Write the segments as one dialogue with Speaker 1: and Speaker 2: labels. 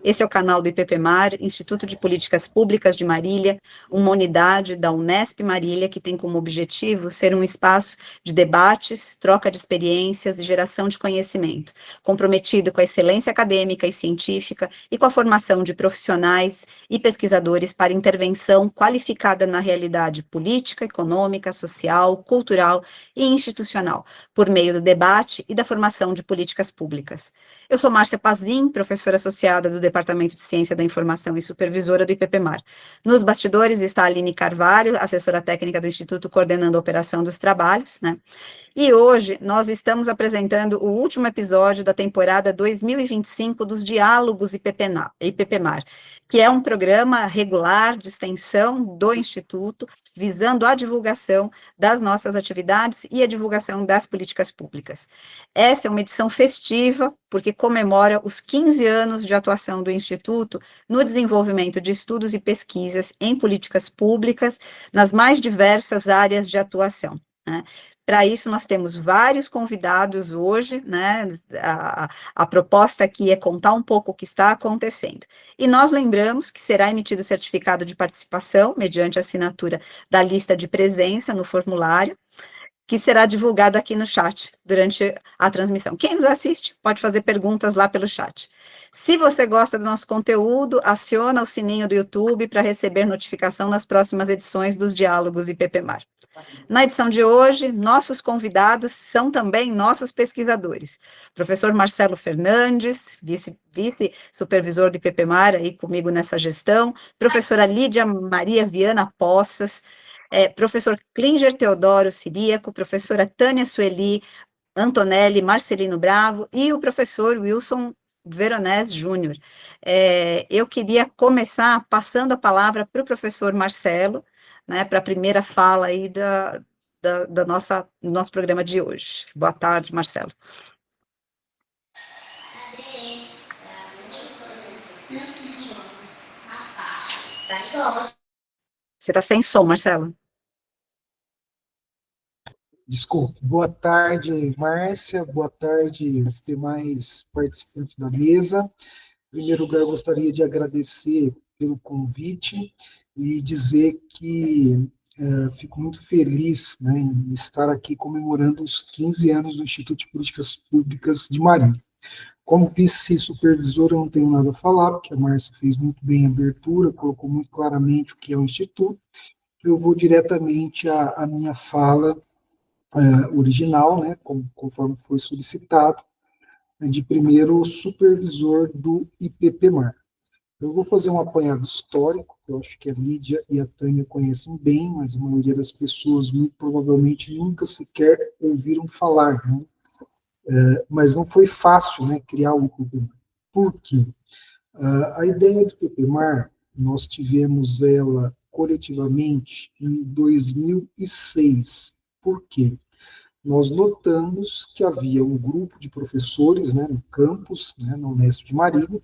Speaker 1: Esse é o canal do IPPMAR, Instituto de Políticas Públicas de Marília, uma unidade da Unesp Marília que tem como objetivo ser um espaço de debates, troca de experiências e geração de conhecimento, comprometido com a excelência acadêmica e científica e com a formação de profissionais e pesquisadores para intervenção qualificada na realidade política, econômica, social, cultural e institucional, por meio do debate e da formação de políticas públicas. Eu sou Márcia Pazin, professora associada do Departamento de Ciência da Informação e supervisora do IPPMAR. Nos bastidores está a Aline Carvalho, assessora técnica do Instituto, coordenando a operação dos trabalhos, né? E hoje nós estamos apresentando o último episódio da temporada 2025 dos Diálogos IPPMAR, que é um programa regular de extensão do Instituto, visando a divulgação das nossas atividades e a divulgação das políticas públicas. Essa é uma edição festiva, porque comemora os 15 anos de atuação do Instituto no desenvolvimento de estudos e pesquisas em políticas públicas nas mais diversas áreas de atuação, né? Para isso, nós temos vários convidados hoje, né? A proposta aqui é contar um pouco o que está acontecendo. E nós lembramos que será emitido o certificado de participação, mediante assinatura da lista de presença no formulário, que será divulgado aqui no chat durante a transmissão. Quem nos assiste pode fazer perguntas lá pelo chat. Se você gosta do nosso conteúdo, aciona o sininho do YouTube para receber notificação nas próximas edições dos Diálogos IPPMAR. Na edição de hoje, nossos convidados são também nossos pesquisadores. Professor Marcelo Fernandes, vice-supervisor do IPPMAR, aí comigo nessa gestão, professora Lídia Maria Viana Poças, professor Klinger Teodoro Ciríaco, professora Tânia Sueli Antonelli Marcelino Bravo e o professor Wilson Veronese Júnior. Eu queria começar passando a palavra para o professor Marcelo, né, para a primeira fala aí do nosso programa de hoje. Boa tarde, Marcelo. Você está sem som, Marcelo.
Speaker 2: Desculpe. Boa tarde, Márcia. Boa tarde os demais participantes da mesa. Em primeiro lugar, eu gostaria de agradecer pelo convite e dizer que fico muito feliz, né, em estar aqui comemorando os 15 anos do Instituto de Políticas Públicas de Marília. Como vice-supervisor, eu não tenho nada a falar, porque a Márcia fez muito bem a abertura, colocou muito claramente o que é o Instituto. Eu vou diretamente à minha fala original, né, conforme foi solicitado, de primeiro supervisor do IPPMAR. Eu vou fazer um apanhado histórico, que eu acho que a Lídia e a Tânia conhecem bem, mas a maioria das pessoas muito provavelmente nunca sequer ouviram falar, né? Mas não foi fácil, né, criar o IPPMAR. Por quê? A ideia do IPPMAR, nós tivemos ela coletivamente em 2006. Por quê? Nós notamos que havia um grupo de professores, né, no campus, né, na Unesp de Marília,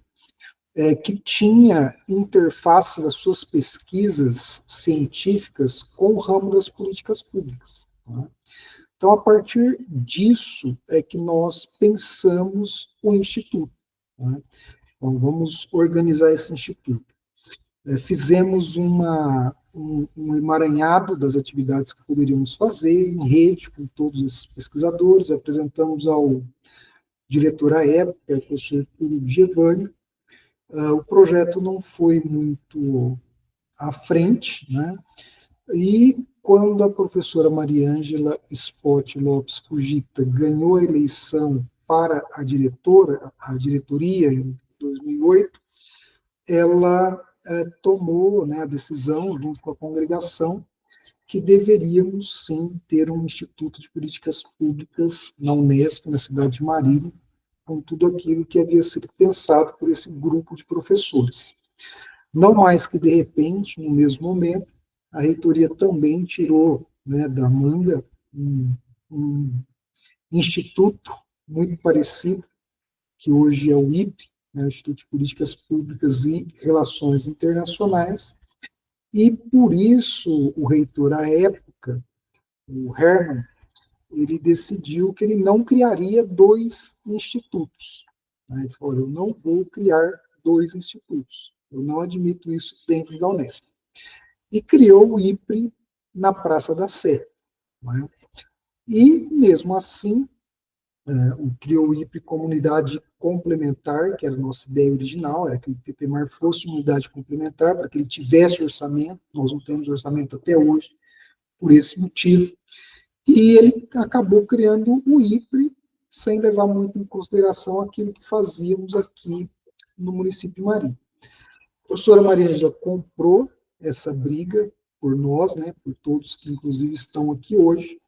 Speaker 2: que tinha interface das suas pesquisas científicas com o ramo das políticas públicas. Né? Então, a partir disso é que nós pensamos o Instituto. Né? Então, vamos organizar esse Instituto. Fizemos um emaranhado das atividades que poderíamos fazer em rede com todos esses pesquisadores, apresentamos ao diretor à época, o professor Túlio Giovanni. O projeto não foi muito à frente, né? E quando a professora Mariângela Spott Lopes Fujita ganhou a eleição para a diretoria em 2008, ela tomou, né, a decisão, junto com a congregação, que deveríamos, sim, ter um Instituto de Políticas Públicas na Unesp, na cidade de Marília, com tudo aquilo que havia sido pensado por esse grupo de professores. Não mais que, de repente, no mesmo momento, a reitoria também tirou, né, da manga um instituto muito parecido, que hoje é o IPE, né, o Instituto de Políticas Públicas e Relações Internacionais, e por isso o reitor à época, o Hermann, ele decidiu que ele não criaria dois institutos. Ele falou, eu não vou criar 2 institutos. Eu não admito isso dentro da Unesp. E criou o IPRE na Praça da Sé. Né? E, mesmo assim, criou o IPRE como unidade complementar, que era a nossa ideia original, era que o IPPMAR fosse uma unidade complementar, para que ele tivesse orçamento. Nós não temos orçamento até hoje, por esse motivo. E ele acabou criando o IPRE, sem levar muito em consideração aquilo que fazíamos aqui no município de Marília. A professora Maria já comprou essa briga por nós, né, por todos que inclusive estão aqui hoje,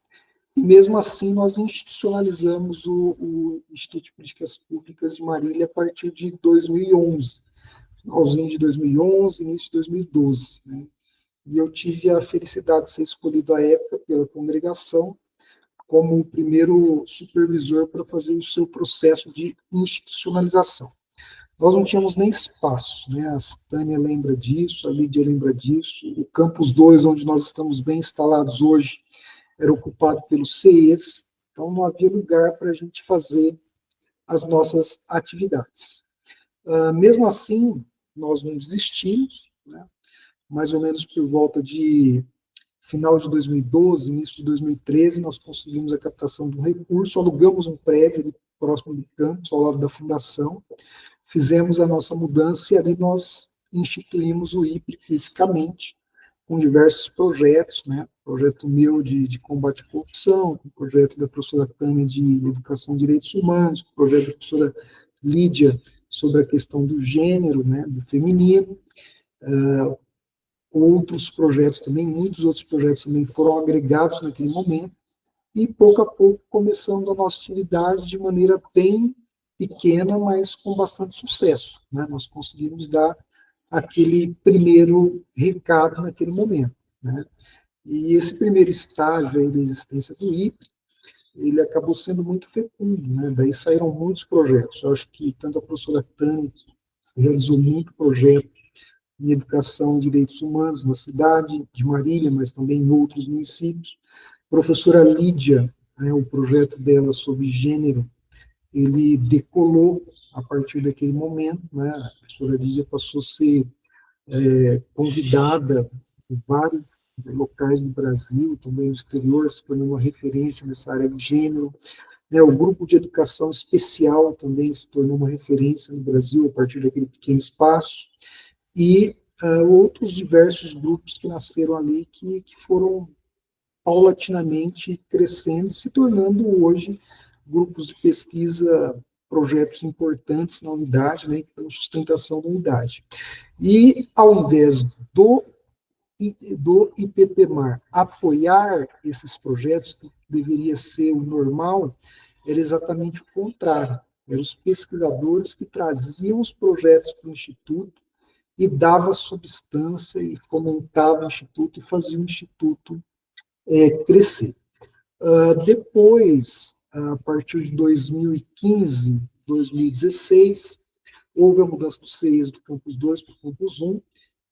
Speaker 2: e mesmo assim nós institucionalizamos o Instituto de Políticas Públicas de Marília a partir de 2011, finalzinho de 2011, início de 2012, né? E eu tive a felicidade de ser escolhido à época pela congregação como o primeiro supervisor para fazer o seu processo de institucionalização. Nós não tínhamos nem espaço, né? A Tânia lembra disso, a Lídia lembra disso, o Campus 2, onde nós estamos bem instalados hoje, era ocupado pelos CEs, então não havia lugar para a gente fazer as nossas atividades. Mesmo assim, nós não desistimos, né? Mais ou menos por volta de final de 2012, início de 2013, nós conseguimos a captação de um recurso, alugamos um prédio ali próximo do campus, ao lado da fundação, fizemos a nossa mudança e ali nós instituímos o IPRE fisicamente, com diversos projetos, né? Projeto meu de combate à corrupção, o projeto da professora Tânia de educação e direitos humanos, o projeto da professora Lídia sobre a questão do gênero, né? Do feminino, outros projetos também, muitos outros projetos também foram agregados naquele momento, e pouco a pouco começando a nossa atividade de maneira bem pequena, mas com bastante sucesso, né? Nós conseguimos dar aquele primeiro recado naquele momento, né? E esse primeiro estágio aí da existência do IPRE, ele acabou sendo muito fecundo, né? Daí saíram muitos projetos. Eu acho que tanto a professora Tânia realizou muito projeto em educação e direitos humanos na cidade de Marília, mas também em outros municípios. A professora Lídia, né, o projeto dela sobre gênero, ele decolou a partir daquele momento, né? A professora Lídia passou a ser convidada em vários locais do Brasil, também no exterior, se tornou uma referência nessa área de gênero. Né? O grupo de educação especial também se tornou uma referência no Brasil a partir daquele pequeno espaço. E outros diversos grupos que nasceram ali, que foram paulatinamente crescendo, se tornando hoje grupos de pesquisa, projetos importantes na unidade, né, que dão sustentação da unidade. E, ao invés do IPPMAR apoiar esses projetos, que deveria ser o normal, era exatamente o contrário. Eram os pesquisadores que traziam os projetos para o Instituto e dava substância e fomentava o Instituto e fazia o Instituto crescer. Depois, a partir de 2015, 2016, houve a mudança dos CEs do Campus 2 para o Campus 1,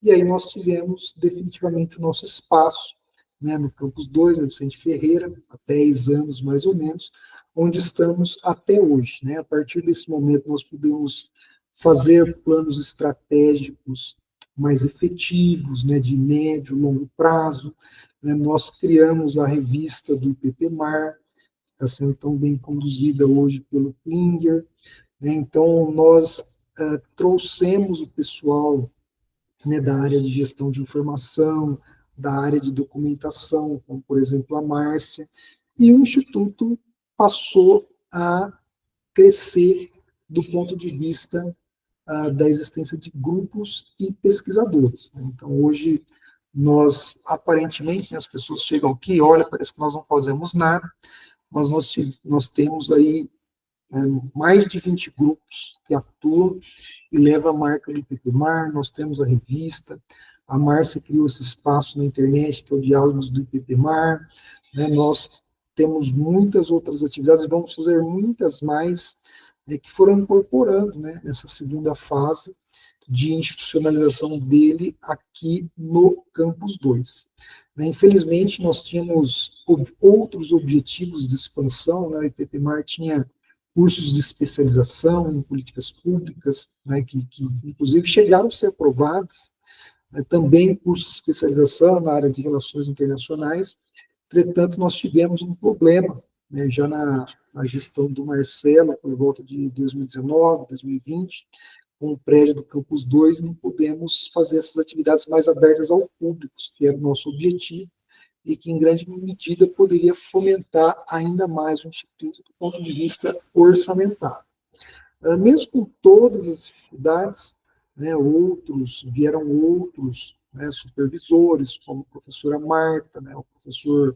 Speaker 2: e aí nós tivemos definitivamente o nosso espaço, né, no Campus 2, na Vicente Ferreira, há 10 anos mais ou menos, onde estamos até hoje. Né? A partir desse momento nós podemos fazer planos estratégicos mais efetivos, né, de médio e longo prazo. Né? Nós criamos a revista do IPPMAR, que está sendo tão bem conduzida hoje pelo Klinger. Né? Então, nós trouxemos o pessoal, né, da área de gestão de informação, da área de documentação, como, por exemplo, a Márcia, e o Instituto passou a crescer do ponto de vista da existência de grupos e pesquisadores. Né? Então, hoje, nós, aparentemente, né, as pessoas chegam aqui, olha, parece que nós não fazemos nada, mas nós temos aí mais de 20 grupos que atuam e levam a marca do IPPMAR, nós temos a revista, a Márcia criou esse espaço na internet, que é o Diálogos do IPPMAR, né, nós temos muitas outras atividades, e vamos fazer muitas mais, que foram incorporando, né, nessa segunda fase de institucionalização dele aqui no Campus 2. Infelizmente, nós tínhamos outros objetivos de expansão, né, o IPPMAR tinha cursos de especialização em políticas públicas, né, que inclusive chegaram a ser aprovados, né, também cursos de especialização na área de relações internacionais. Entretanto, nós tivemos um problema, né, já na gestão do Marcelo, por volta de 2019, 2020, com o prédio do Campus 2, não pudemos fazer essas atividades mais abertas ao público, que era o nosso objetivo, e que, em grande medida, poderia fomentar ainda mais o Instituto do ponto de vista orçamentário. Mesmo com todas as dificuldades, né, vieram outros, né, supervisores, como a professora Marta, né, o professor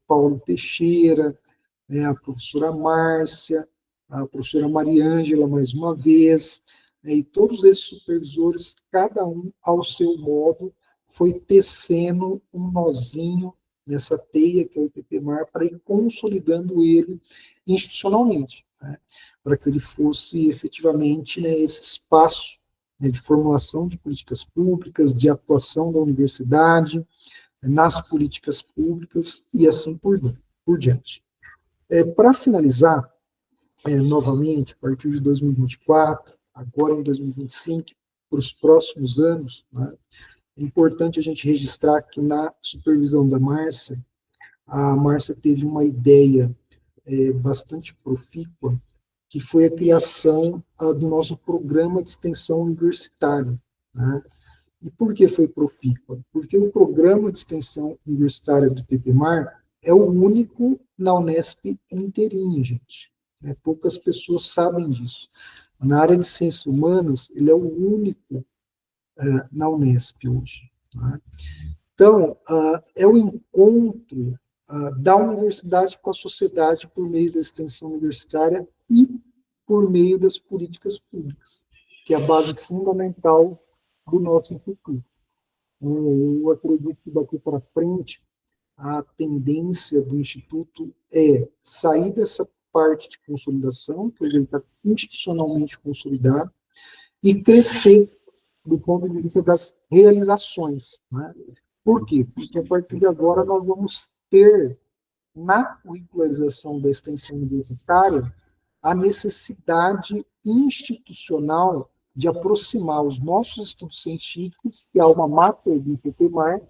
Speaker 2: Paulo Teixeira, né, a professora Márcia, a professora Mariângela, mais uma vez, né, e todos esses supervisores, cada um ao seu modo, foi tecendo um nozinho nessa teia que é o IPPMAR para ir consolidando ele institucionalmente, né, para que ele fosse efetivamente, né, esse espaço, né, de formulação de políticas públicas, de atuação da universidade, nas políticas públicas e assim por diante. Para finalizar, novamente, a partir de 2024, agora em 2025, para os próximos anos, né, é importante a gente registrar que na supervisão da Márcia, a Márcia teve uma ideia bastante profícua, que foi a criação do nosso programa de extensão universitária, né? E por que foi profícua? Porque o programa de extensão universitária do PPMAR é o único na Unesp inteirinha, gente. Né? Poucas pessoas sabem disso. Na área de ciências humanas, ele é o único na Unesp hoje. Né? Então, é o encontro da universidade com a sociedade por meio da extensão universitária e por meio das políticas públicas, que é a base fundamental do nosso instituto. Eu acredito que daqui para frente a tendência do instituto é sair dessa parte de consolidação, que ele está institucionalmente consolidado, e crescer do ponto de vista das realizações. Né? Por quê? Porque a partir de agora nós vamos ter, na curricularização da extensão universitária, a necessidade institucional de aproximar os nossos estudos científicos, que é uma matéria do IPPMAR,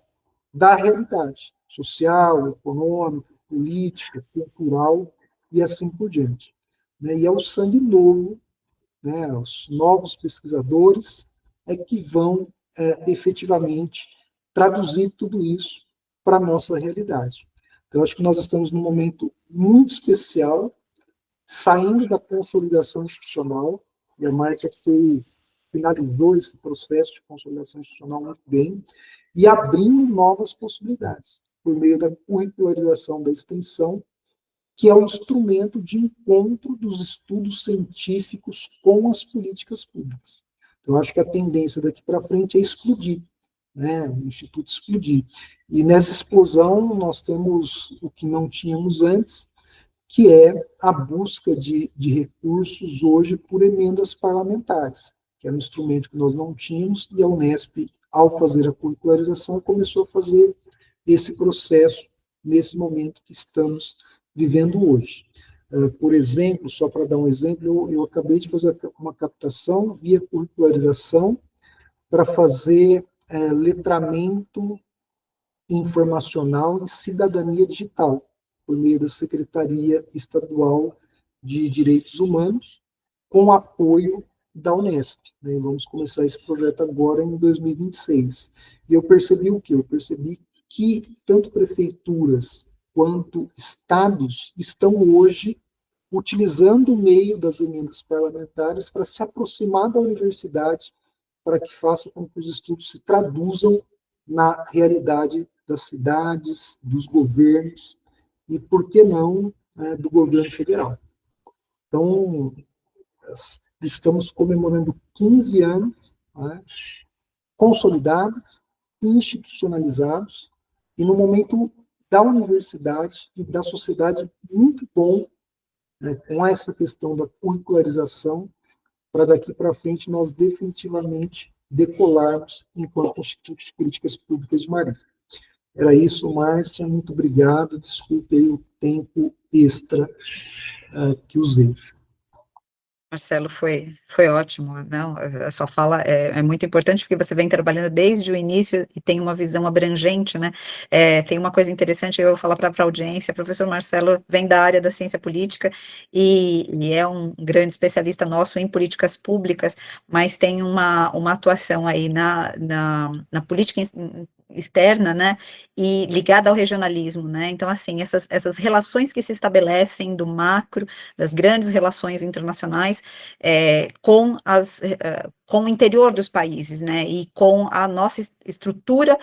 Speaker 2: da realidade social, econômica, política, cultural e assim por diante. Né? E é o sangue novo, né, os novos pesquisadores, que vão efetivamente traduzir tudo isso para a nossa realidade. Então, acho que nós estamos num momento muito especial, saindo da consolidação institucional, e a Marta finalizou esse processo de consolidação institucional muito bem, e abrindo novas possibilidades, por meio da curricularização da extensão, que é o instrumento de encontro dos estudos científicos com as políticas públicas. Então, acho que a tendência daqui para frente é explodir, né, o Instituto explodir. E nessa explosão nós temos o que não tínhamos antes, que é a busca de recursos hoje por emendas parlamentares, que era um instrumento que nós não tínhamos, e a Unesp, ao fazer a curricularização, começou a fazer esse processo nesse momento que estamos vivendo hoje. Por exemplo, só para dar um exemplo, eu acabei de fazer uma captação via curricularização para fazer letramento informacional em cidadania digital, por meio da Secretaria Estadual de Direitos Humanos, com apoio da Unesp. Né? Vamos começar esse projeto agora em 2026. E eu percebi o quê? Eu percebi que tanto prefeituras quanto estados estão hoje utilizando o meio das emendas parlamentares para se aproximar da universidade, para que faça com que os estudos se traduzam na realidade das cidades, dos governos, e, por que não, do governo federal. Então, estamos comemorando 15 anos, né, consolidados, institucionalizados, e no momento da universidade e da sociedade muito bom, né, com essa questão da curricularização, para daqui para frente nós definitivamente decolarmos enquanto Instituto de Políticas Públicas de Marília. Era isso, Márcia, muito obrigado, desculpe aí o tempo extra que usei.
Speaker 1: Marcelo, foi ótimo, não, a sua fala é muito importante, porque você vem trabalhando desde o início e tem uma visão abrangente, né, tem uma coisa interessante, eu vou falar para a audiência, o professor Marcelo vem da área da ciência política e é um grande especialista nosso em políticas públicas, mas tem uma atuação aí na política externa, né, e ligada ao regionalismo, né, então, assim, essas relações que se estabelecem do macro, das grandes relações internacionais, com o interior dos países, né, e com a nossa estrutura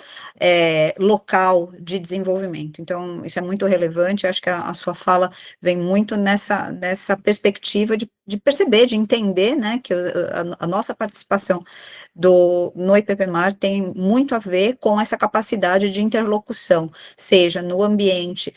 Speaker 1: local de desenvolvimento. Então, isso é muito relevante, acho que a sua fala vem muito nessa perspectiva de perceber, de entender, né, que a nossa participação no IPPMAR tem muito a ver com essa capacidade de interlocução, seja no ambiente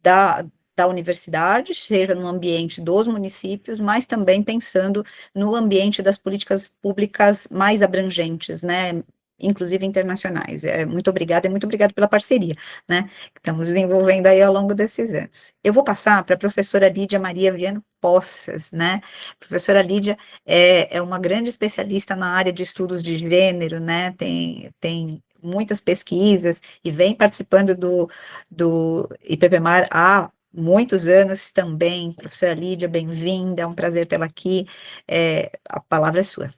Speaker 1: da universidade, seja no ambiente dos municípios, mas também pensando no ambiente das políticas públicas mais abrangentes, né, inclusive internacionais. Muito obrigada e muito obrigada pela parceria, né, que estamos desenvolvendo aí ao longo desses anos. Eu vou passar para a professora Lídia Maria Viana Poças, né, a professora Lídia é uma grande especialista na área de estudos de gênero, né, tem muitas pesquisas e vem participando do IPPMAR há muitos anos também. Professora Lídia, bem-vinda, é um prazer tê-la aqui. A palavra é sua.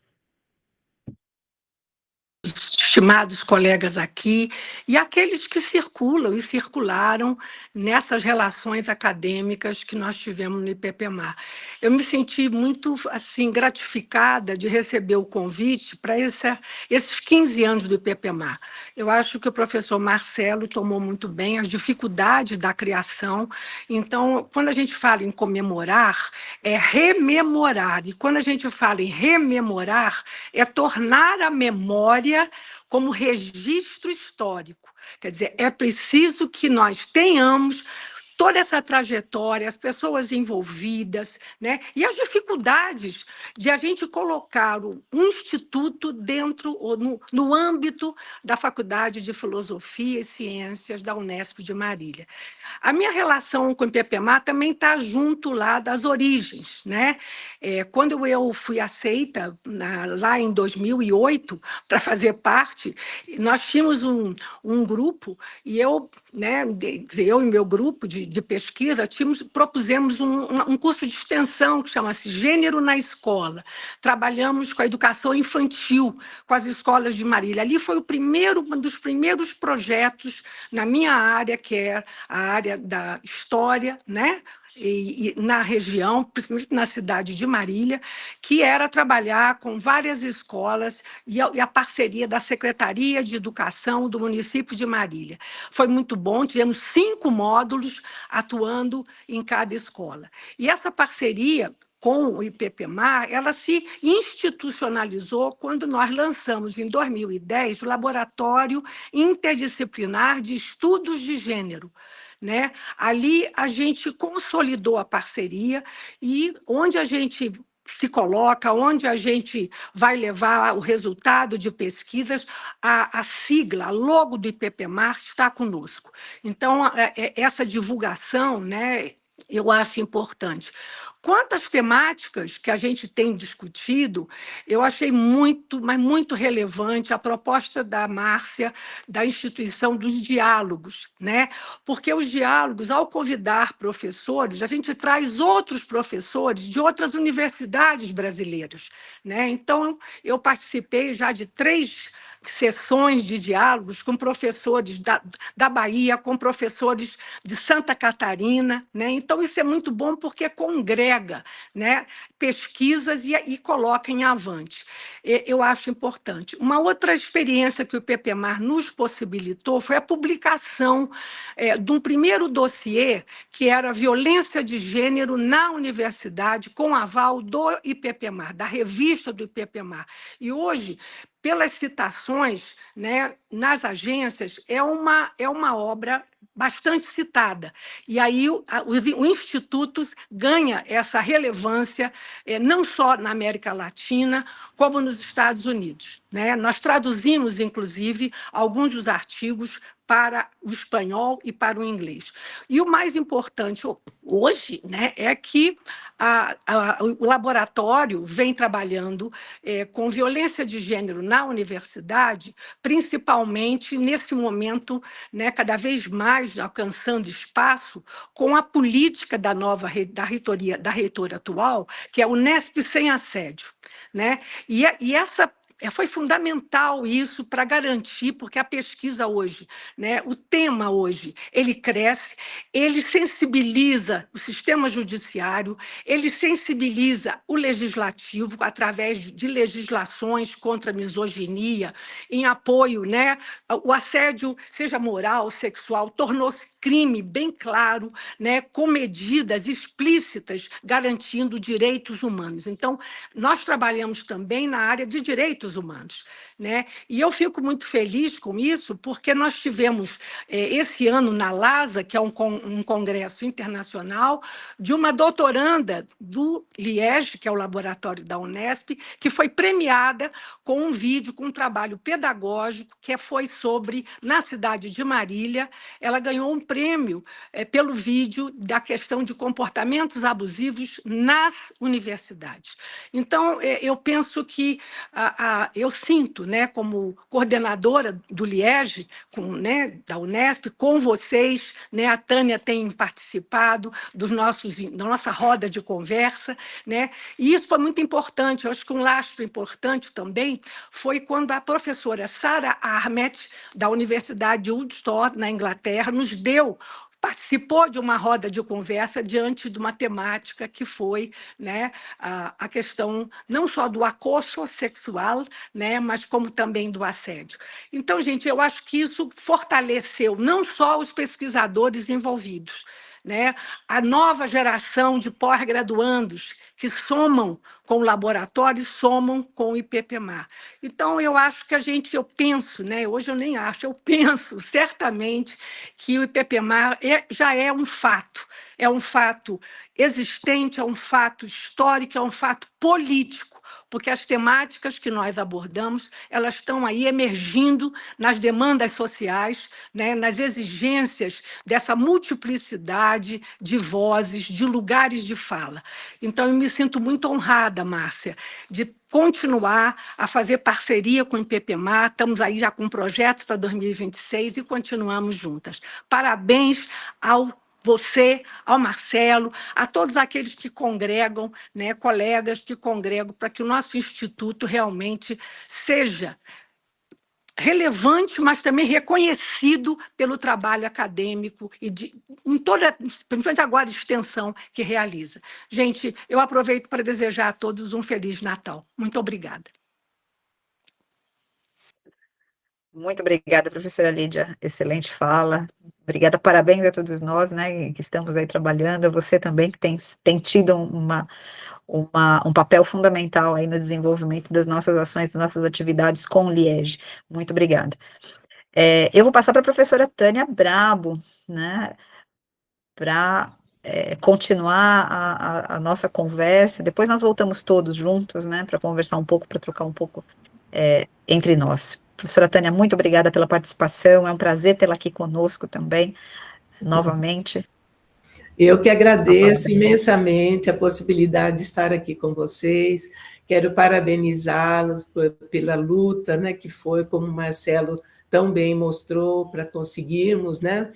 Speaker 3: Estimados colegas aqui, e aqueles que circulam e circularam nessas relações acadêmicas que nós tivemos no IPPMAR. Eu me senti muito assim gratificada de receber o convite para esses 15 anos do IPPMAR. Eu acho que o professor Marcelo tomou muito bem as dificuldades da criação. Então, quando a gente fala em comemorar, é rememorar. E quando a gente fala em rememorar, é tornar a memória como registro histórico. Quer dizer, é preciso que nós tenhamos toda essa trajetória, as pessoas envolvidas, né? E as dificuldades de a gente colocar um instituto dentro, ou no âmbito da Faculdade de Filosofia e Ciências da Unesp de Marília. A minha relação com o IPPMAR também está junto lá das origens, né? Quando eu fui aceita lá em 2008 para fazer parte, nós tínhamos um grupo e eu, né, eu e meu grupo de pesquisa propusemos um curso de extensão que chama-se Gênero na Escola. Trabalhamos com a educação infantil, com as escolas de Marília. Ali foi um dos primeiros projetos na minha área, que é a área da história, né? E na região, principalmente na cidade de Marília, que era trabalhar com várias escolas e a parceria da Secretaria de Educação do município de Marília. Foi muito bom, tivemos 5 módulos atuando em cada escola. E essa parceria com o IPPMAR, ela se institucionalizou quando nós lançamos, em 2010, o Laboratório Interdisciplinar de Estudos de Gênero, né? Ali a gente consolidou a parceria e onde a gente se coloca, onde a gente vai levar o resultado de pesquisas, a sigla, a logo do IPPMAR está conosco. Então, essa divulgação, né, eu acho importante. Quanto às temáticas que a gente tem discutido, eu achei muito, mas muito relevante a proposta da Márcia da instituição dos diálogos, né? Porque os diálogos, ao convidar professores, a gente traz outros professores de outras universidades brasileiras, né? Então, eu participei já de 3 sessões de diálogos com professores da Bahia, com professores de Santa Catarina, né? Então, isso é muito bom porque congrega, né, pesquisas e coloca em avante. Eu acho importante. Uma outra experiência que o IPPMAR nos possibilitou foi a publicação de um primeiro dossiê, que era violência de gênero na universidade, com aval do IPPMAR, da revista do IPPMAR. E hoje, pelas citações, né, nas agências, é uma obra bastante citada. E aí o Instituto ganha essa relevância não só na América Latina, como nos Estados Unidos, né? Nós traduzimos, inclusive, alguns dos artigos para o espanhol e para o inglês. E o mais importante hoje, né, é que o laboratório vem trabalhando com violência de gênero na universidade, principalmente nesse momento, né, cada vez mais alcançando espaço com a política da da reitora atual, que é o Unesp sem assédio, né? E essa foi fundamental isso para garantir, porque a pesquisa hoje, né, o tema hoje, ele cresce, ele sensibiliza o sistema judiciário, ele sensibiliza o legislativo através de legislações contra a misoginia, em apoio, né, o assédio, seja moral, sexual, tornou-se crime bem claro, né, com medidas explícitas garantindo direitos humanos. Então, nós trabalhamos também na área de direitos humanos, né? E eu fico muito feliz com isso, porque nós tivemos esse ano na LASA, que é um congresso internacional, de uma doutoranda do Liege, que é o laboratório da Unesp, que foi premiada com um vídeo, com um trabalho pedagógico, que foi sobre, na cidade de Marília, ela ganhou um prêmio pelo vídeo da questão de comportamentos abusivos nas universidades. Então, eu penso que eu sinto, né, como coordenadora do Liege, né, da Unesp, com vocês, né, a Tânia tem participado da nossa roda de conversa, né, e isso foi muito importante. Eu acho que um lastro importante também foi quando a professora Sarah Ahmed, da Universidade de Woodstock, na Inglaterra, participou de uma roda de conversa diante de uma temática que foi, né, a questão não só do acoso sexual, né, mas como também do assédio. Então, gente, eu acho que isso fortaleceu não só os pesquisadores envolvidos, né, a nova geração de pós-graduandos que somam com o laboratório e somam com o IPPMAR. Então, eu acho que eu penso, né, hoje eu nem acho, eu penso certamente que o IPPMAR já é um fato existente, é um fato histórico, é um fato político, porque as temáticas que nós abordamos, elas estão aí emergindo nas demandas sociais, né, nas exigências dessa multiplicidade de vozes, de lugares de fala. Então, eu me sinto muito honrada, Márcia, de continuar a fazer parceria com o IPPMAR, estamos aí já com projetos para 2026 e continuamos juntas. Parabéns você, ao Marcelo, a todos aqueles que congregam, né, colegas que congregam, para que o nosso instituto realmente seja relevante, mas também reconhecido pelo trabalho acadêmico e em toda, principalmente agora, extensão que realiza. Gente, eu aproveito para desejar a todos um Feliz Natal. Muito obrigada.
Speaker 1: Muito obrigada, professora Lídia. Excelente fala. Obrigada, parabéns a todos nós, né, que estamos aí trabalhando, a você também, que tem tido um papel fundamental aí no desenvolvimento das nossas ações, das nossas atividades com o Liege. Muito obrigada. Eu vou passar para a professora Tânia Brabo, né, para continuar a nossa conversa. Depois nós voltamos todos juntos, né, para conversar um pouco, para trocar um pouco entre nós. Professora Tânia, muito obrigada pela participação, é um prazer tê-la aqui conosco também, novamente.
Speaker 4: Eu que agradeço imensamente a possibilidade de estar aqui com vocês, quero parabenizá-los pela luta, né, que foi, como o Marcelo tão bem mostrou, para conseguirmos, né,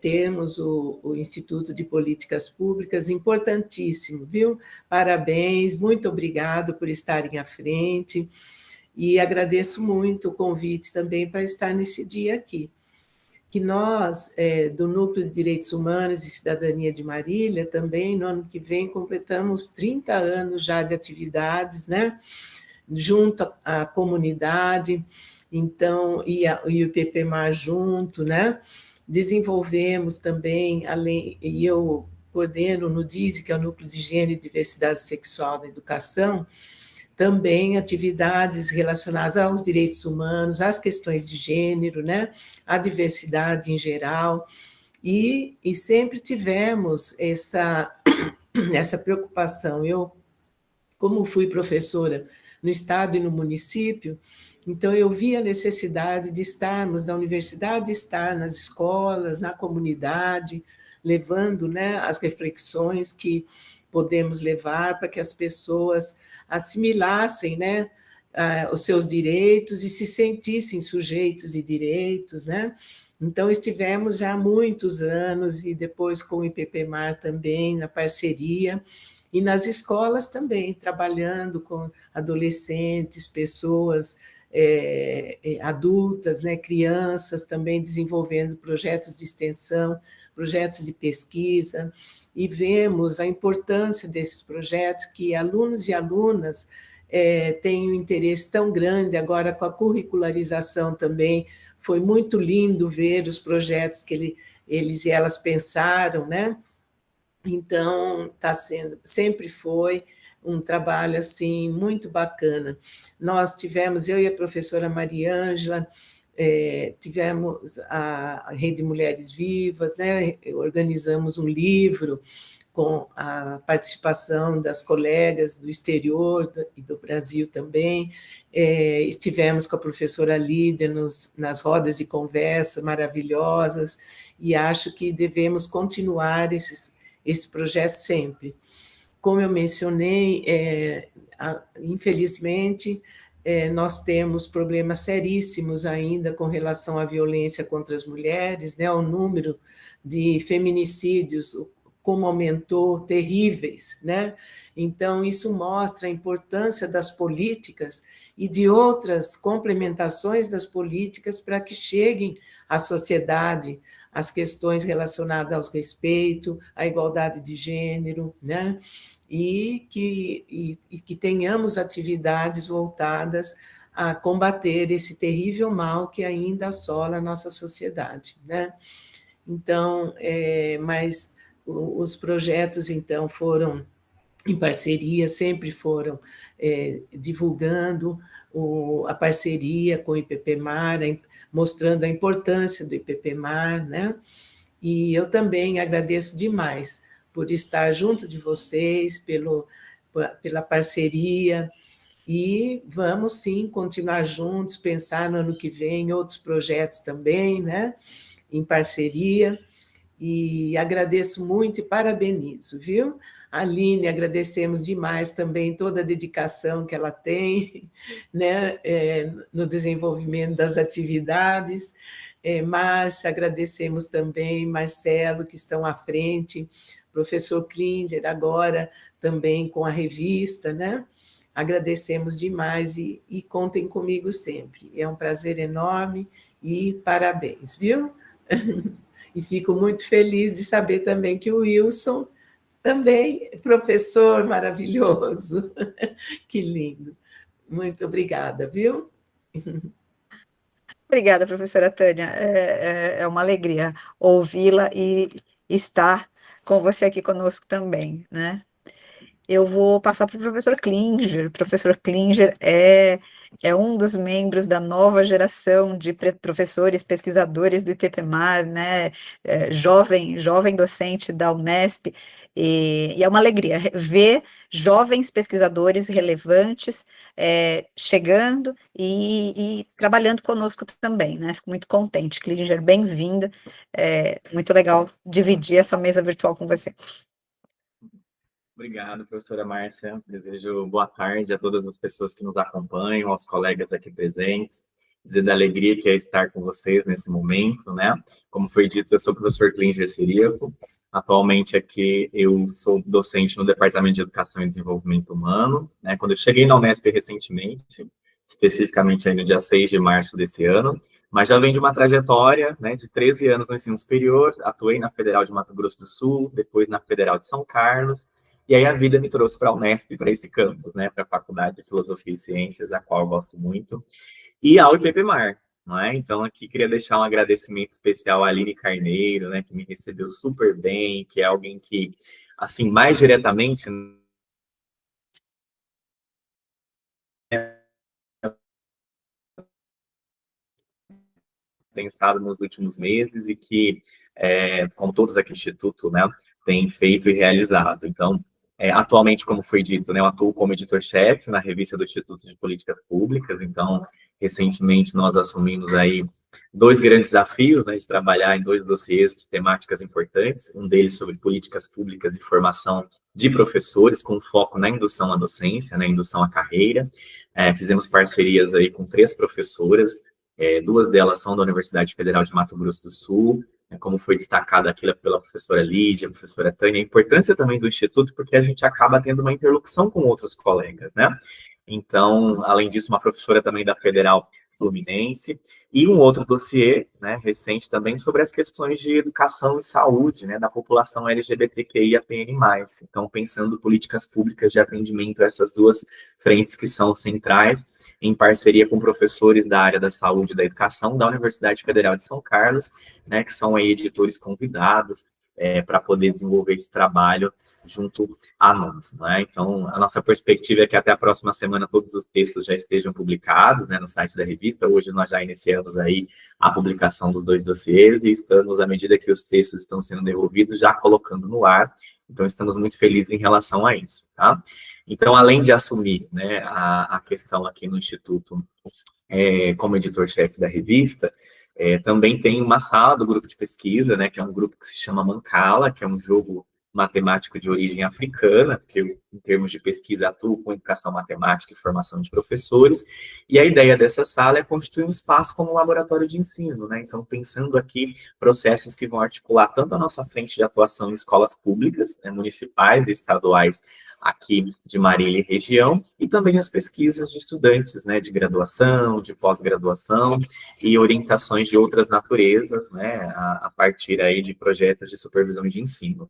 Speaker 4: termos o Instituto de Políticas Públicas, importantíssimo, viu? Parabéns, muito obrigado por estarem à frente, e agradeço muito o convite também para estar nesse dia aqui. Que nós, do Núcleo de Direitos Humanos e Cidadania de Marília, também, no ano que vem, completamos 30 anos já de atividades, né? Junto à comunidade, então, e o IPPMAR junto, né? Desenvolvemos também, e eu coordeno no DISE, que é o Núcleo de Gênero e Diversidade Sexual da Educação, também atividades relacionadas aos direitos humanos, às questões de gênero, né, à diversidade em geral, e sempre tivemos essa preocupação. Eu, como fui professora no estado e no município. Então, eu vi a necessidade de estarmos, da universidade estar nas escolas, na comunidade, levando, né, as reflexões que podemos levar para que as pessoas assimilassem, né, os seus direitos e se sentissem sujeitos e direitos, né? Então, estivemos já há muitos anos, e depois com o IPPMAR também, na parceria, e nas escolas também, trabalhando com adolescentes, pessoas adultas, né, crianças, também desenvolvendo projetos de extensão, projetos de pesquisa, e vemos a importância desses projetos, que alunos e alunas têm um interesse tão grande, agora com a curricularização também, foi muito lindo ver os projetos que eles e elas pensaram, né? Então, está sendo, sempre foi um trabalho assim muito bacana. Nós tivemos, eu e a professora Mariângela, tivemos a Rede Mulheres Vivas, né? Organizamos um livro com a participação das colegas do exterior e do Brasil também. Estivemos com a professora Líder nas rodas de conversa maravilhosas, e acho que devemos continuar esse projeto sempre. Como eu mencionei, infelizmente, nós temos problemas seríssimos ainda com relação à violência contra as mulheres, né? O número de feminicídios, como aumentou, terríveis, né? Então, isso mostra a importância das políticas e de outras complementações das políticas para que cheguem à sociedade as questões relacionadas ao respeito, à igualdade de gênero, né? E que tenhamos atividades voltadas a combater esse terrível mal que ainda assola a nossa sociedade, né? Então, mas os projetos, então, foram em parceria, sempre foram divulgando a parceria com o IPPMAR, mostrando a importância do IPPMAR, né? E eu também agradeço demais por estar junto de vocês, pela parceria, e vamos sim continuar juntos, pensar no ano que vem outros projetos também, né? Em parceria. E agradeço muito e parabenizo, viu? Aline, agradecemos demais também toda a dedicação que ela tem, né, no desenvolvimento das atividades. Márcia, agradecemos também, Marcelo, que estão à frente, professor Klinger, agora também com a revista, né? Agradecemos demais e contem comigo sempre. É um prazer enorme e parabéns, viu? E fico muito feliz de saber também que o Wilson também é professor maravilhoso. Que lindo. Muito obrigada, viu?
Speaker 1: Obrigada, professora Tânia. É uma alegria ouvi-la e estar com você aqui conosco também, né? Eu vou passar para o professor Klinger. O professor Klinger é um dos membros da nova geração de professores, pesquisadores do IPPMAR, né? Jovem docente da Unesp, e é uma alegria ver jovens pesquisadores relevantes chegando e trabalhando conosco também, né? Fico muito contente. Klinger, bem-vinda. Muito legal dividir essa mesa virtual com você.
Speaker 5: Obrigado, professora Márcia. Desejo boa tarde a todas as pessoas que nos acompanham, aos colegas aqui presentes. Dizer da alegria que é estar com vocês nesse momento, né? Como foi dito, eu sou o professor Klinger Ciríaco. Atualmente aqui eu sou docente no Departamento de Educação e Desenvolvimento Humano, né? Quando eu cheguei na Unesp recentemente, especificamente aí no dia 6 de março desse ano, mas já vem de uma trajetória, né, de 13 anos no ensino superior, atuei na Federal de Mato Grosso do Sul, depois na Federal de São Carlos, e aí a vida me trouxe para a Unesp, para esse campus, né, para a Faculdade de Filosofia e Ciências, a qual eu gosto muito, e ao IPPMAR, não é? Então aqui queria deixar um agradecimento especial à Aline Carneiro, né, que me recebeu super bem, que é alguém que, assim, mais diretamente, tem estado nos últimos meses e que, como todos aqui no Instituto, né, tem feito e realizado. Então, Atualmente, como foi dito, né, eu atuo como editor-chefe na revista do Instituto de Políticas Públicas, então, recentemente nós assumimos aí 2 grandes desafios, né, de trabalhar em 2 dossiês de temáticas importantes, um deles sobre políticas públicas e formação de professores, com foco na indução à docência, na indução à carreira. Fizemos parcerias aí com 3 professoras, 2 delas são da Universidade Federal de Mato Grosso do Sul, como foi destacado aqui pela professora Lídia, a professora Tânia, a importância também do Instituto, porque a gente acaba tendo uma interlocução com outros colegas, né? Então, além disso, uma professora também da Federal Fluminense, e um outro dossiê, né, recente também, sobre as questões de educação e saúde, né, da população LGBTQIAPN+. Então, pensando políticas públicas de atendimento a essas 2 frentes que são centrais, em parceria com professores da área da saúde e da educação da Universidade Federal de São Carlos, né, que são aí editores convidados para poder desenvolver esse trabalho junto a nós, né? Então, a nossa perspectiva é que até a próxima semana todos os textos já estejam publicados, né, no site da revista. Hoje nós já iniciamos aí a publicação dos 2 dossiês e estamos, à medida que os textos estão sendo devolvidos, já colocando no ar. Então, estamos muito felizes em relação a isso, tá? Então, além de assumir, né, a questão aqui no Instituto como editor-chefe da revista, também tem uma sala do grupo de pesquisa, né, que é um grupo que se chama Mancala, que é um jogo matemático de origem africana, porque eu, em termos de pesquisa, atuo com educação matemática e formação de professores, e a ideia dessa sala é constituir um espaço como um laboratório de ensino, né? Então, pensando aqui processos que vão articular tanto a nossa frente de atuação em escolas públicas, né, municipais e estaduais, aqui de Marília e região, e também as pesquisas de estudantes, né, de graduação, de pós-graduação, e orientações de outras naturezas, né, a partir aí de projetos de supervisão de ensino.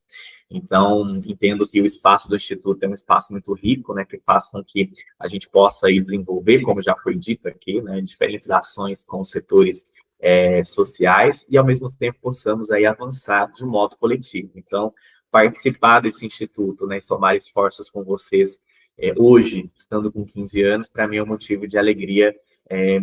Speaker 5: Então, entendo que o espaço do Instituto é um espaço muito rico, né, que faz com que a gente possa ir desenvolver, como já foi dito aqui, né, diferentes ações com os setores sociais, e ao mesmo tempo possamos aí avançar de um modo coletivo. Então, participar desse instituto, né, e somar esforços com vocês hoje, estando com 15 anos, para mim é um motivo de alegria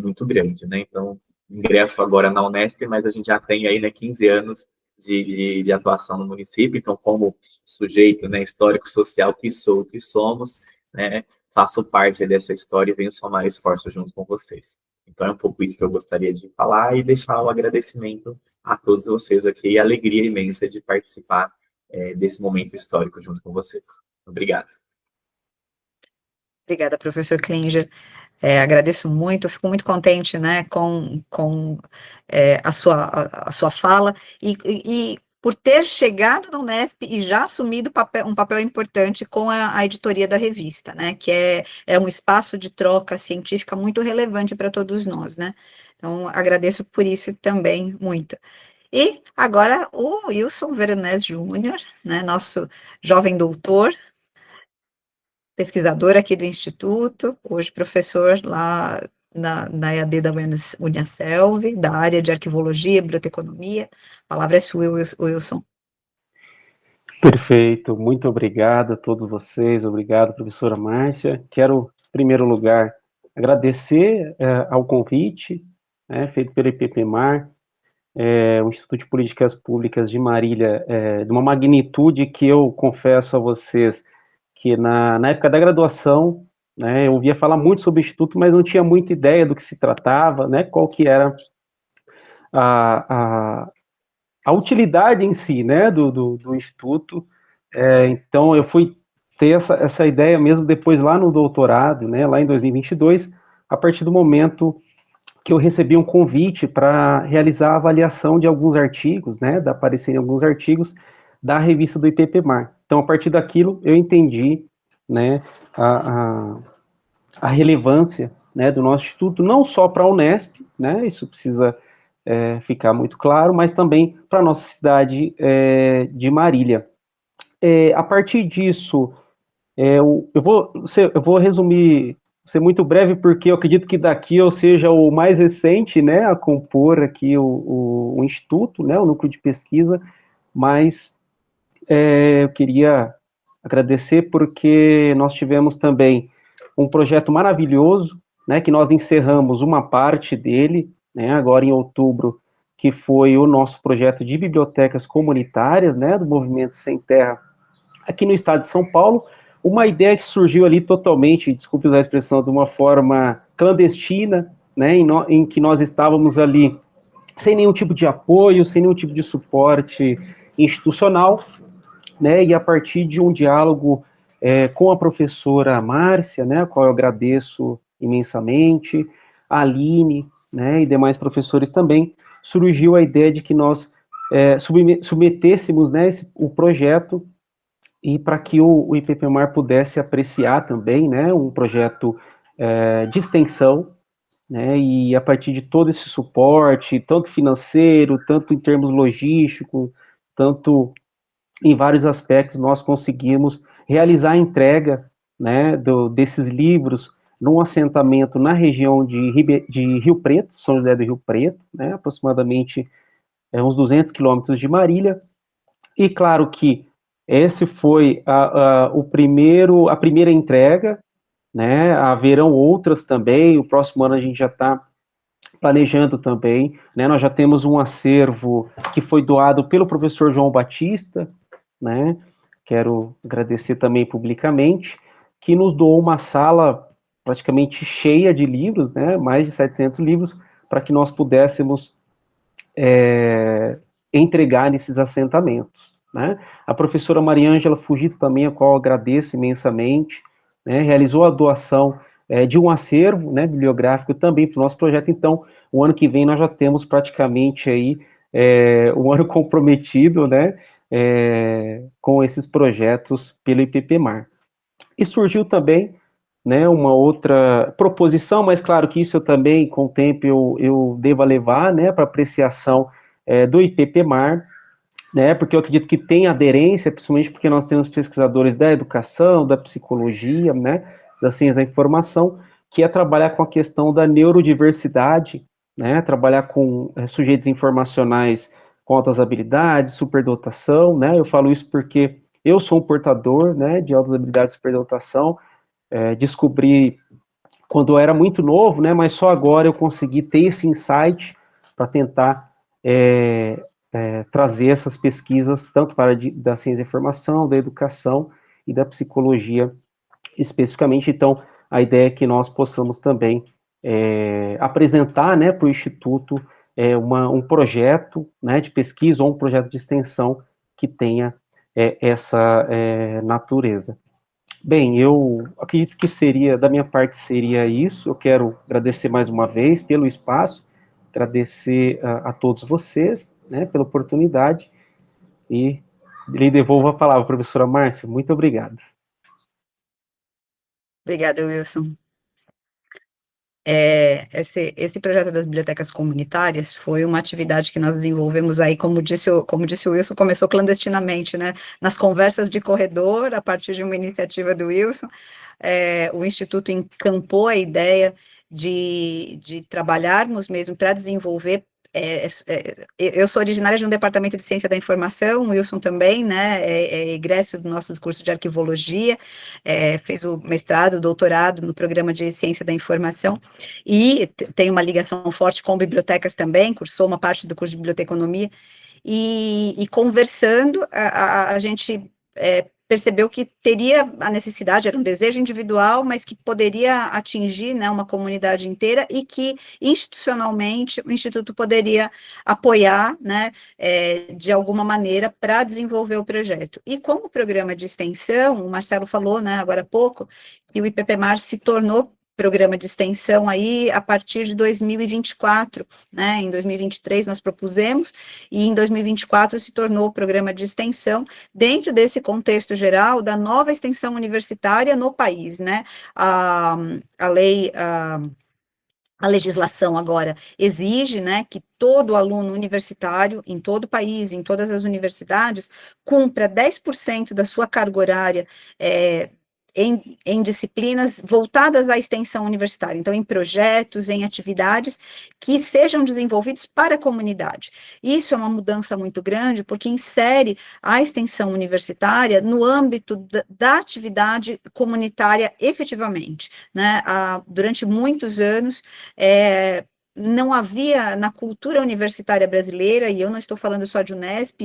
Speaker 5: muito grande, né? Então, ingresso agora na Unesp, mas a gente já tem aí, né, 15 anos de atuação no município, então, como sujeito, né, histórico social que sou, que somos, né, faço parte dessa história e venho somar esforços junto com vocês. Então, é um pouco isso que eu gostaria de falar e deixar o agradecimento a todos vocês aqui e a alegria imensa de participar desse momento histórico junto com vocês. Obrigado.
Speaker 1: Obrigada, professor Klinger. Agradeço muito, fico muito contente, né, com a sua fala e por ter chegado na Unesp e já assumido um papel importante com a editoria da revista, né, que é um espaço de troca científica muito relevante para todos nós, né. Então, agradeço por isso também muito. E agora o Wilson Veronese Júnior, né, nosso jovem doutor, pesquisador aqui do Instituto, hoje professor lá na EAD da Uniaselv, da área de arquivologia e biblioteconomia. A palavra é sua, Wilson.
Speaker 6: Perfeito, muito obrigado a todos vocês, obrigado, professora Márcia. Quero, em primeiro lugar, agradecer ao convite feito pelo IPPMAR, o Instituto de Políticas Públicas de Marília, de uma magnitude que eu confesso a vocês que na época da graduação, né, eu ouvia falar muito sobre o Instituto, mas não tinha muita ideia do que se tratava, né, qual que era a utilidade em si, né, do Instituto. Então, eu fui ter essa ideia mesmo depois lá no doutorado, né, lá em 2022, a partir do momento que eu recebi um convite para realizar a avaliação de alguns artigos, né, da aparecerem alguns artigos da revista do IPPMAR. Então, a partir daquilo, eu entendi, né, a relevância, né, do nosso instituto, não só para a Unesp, né, isso precisa ficar muito claro, mas também para a nossa cidade de Marília. A partir disso, eu vou resumir, ser muito breve, porque eu acredito que daqui eu seja o mais recente, né, a compor aqui o Instituto, né, o núcleo de pesquisa, mas eu queria agradecer porque nós tivemos também um projeto maravilhoso, né, que nós encerramos uma parte dele, né, agora em outubro, que foi o nosso projeto de bibliotecas comunitárias, né, do Movimento Sem Terra aqui no estado de São Paulo, uma ideia que surgiu ali totalmente, desculpe usar a expressão, de uma forma clandestina, né, em que nós estávamos ali sem nenhum tipo de apoio, sem nenhum tipo de suporte institucional, né, e a partir de um diálogo com a professora Márcia, né, a qual eu agradeço imensamente, a Aline, né, e demais professores também, surgiu a ideia de que nós submetêssemos, né, o projeto e para que o IPPMAR pudesse apreciar também, né, um projeto de extensão, né, e a partir de todo esse suporte, tanto financeiro, tanto em termos logísticos, tanto em vários aspectos, nós conseguimos realizar a entrega, né, desses livros num assentamento na região de Rio Preto, São José do Rio Preto, né, aproximadamente uns 200 quilômetros de Marília, e claro que esse foi a primeira entrega, né, haverão outras também, o próximo ano a gente já está planejando também, né, nós já temos um acervo que foi doado pelo professor João Batista, né, quero agradecer também publicamente, que nos doou uma sala praticamente cheia de livros, né, mais de 700 livros, para que nós pudéssemos entregar nesses assentamentos, né. A professora Mariângela Fugito também, a qual eu agradeço imensamente, né, realizou a doação de um acervo, né, bibliográfico também para o nosso projeto. Então, o ano que vem nós já temos praticamente aí um ano comprometido, né, com esses projetos pelo IPPMAR. E surgiu também, né, uma outra proposição, mas claro que isso eu também, com o tempo, eu devo levar, né, para apreciação do IPPMAR, né, porque eu acredito que tem aderência, principalmente porque nós temos pesquisadores da educação, da psicologia, né, da ciência da informação, que é trabalhar com a questão da neurodiversidade, né, trabalhar com sujeitos informacionais com altas habilidades, superdotação, né, eu falo isso porque eu sou um portador, né, de altas habilidades e superdotação, descobri quando eu era muito novo, né, mas só agora eu consegui ter esse insight para tentar trazer essas pesquisas, tanto para da ciência da informação, da educação e da psicologia especificamente. Então, a ideia é que nós possamos também apresentar, né, para o Instituto um projeto, né, de pesquisa ou um projeto de extensão que tenha essa natureza. Bem, eu acredito que da minha parte seria isso. Eu quero agradecer mais uma vez pelo espaço, agradecer a todos vocês, né, pela oportunidade, e lhe devolvo a palavra, professora Márcia. Muito obrigado.
Speaker 1: Obrigada, Wilson. Esse projeto das bibliotecas comunitárias foi uma atividade que nós desenvolvemos aí, como disse o Wilson, começou clandestinamente, né, nas conversas de corredor, a partir de uma iniciativa do Wilson. O Instituto encampou a ideia de trabalharmos mesmo para desenvolver. Eu sou originária de um departamento de ciência da informação, o Wilson também, né, egresso do nosso curso de arquivologia, fez o mestrado, doutorado no programa de ciência da informação, e tem uma ligação forte com bibliotecas também, cursou uma parte do curso de biblioteconomia, e conversando, a gente percebeu que teria a necessidade, era um desejo individual, mas que poderia atingir, né, uma comunidade inteira, e que institucionalmente o Instituto poderia apoiar, né, de alguma maneira para desenvolver o projeto. E como programa de extensão, o Marcelo falou, né, agora há pouco, que o IPPMAR se tornou programa de extensão aí a partir de 2024, né, em 2023 nós propusemos, e em 2024 se tornou programa de extensão, dentro desse contexto geral da nova extensão universitária no país, né, a legislação agora exige, né, que todo aluno universitário, em todo o país, em todas as universidades, cumpra 10% da sua carga horária em disciplinas voltadas à extensão universitária, então em projetos, em atividades que sejam desenvolvidos para a comunidade. Isso é uma mudança muito grande, porque insere a extensão universitária no âmbito da atividade comunitária efetivamente, né? Durante muitos anos, não havia na cultura universitária brasileira, e eu não estou falando só de Unesp,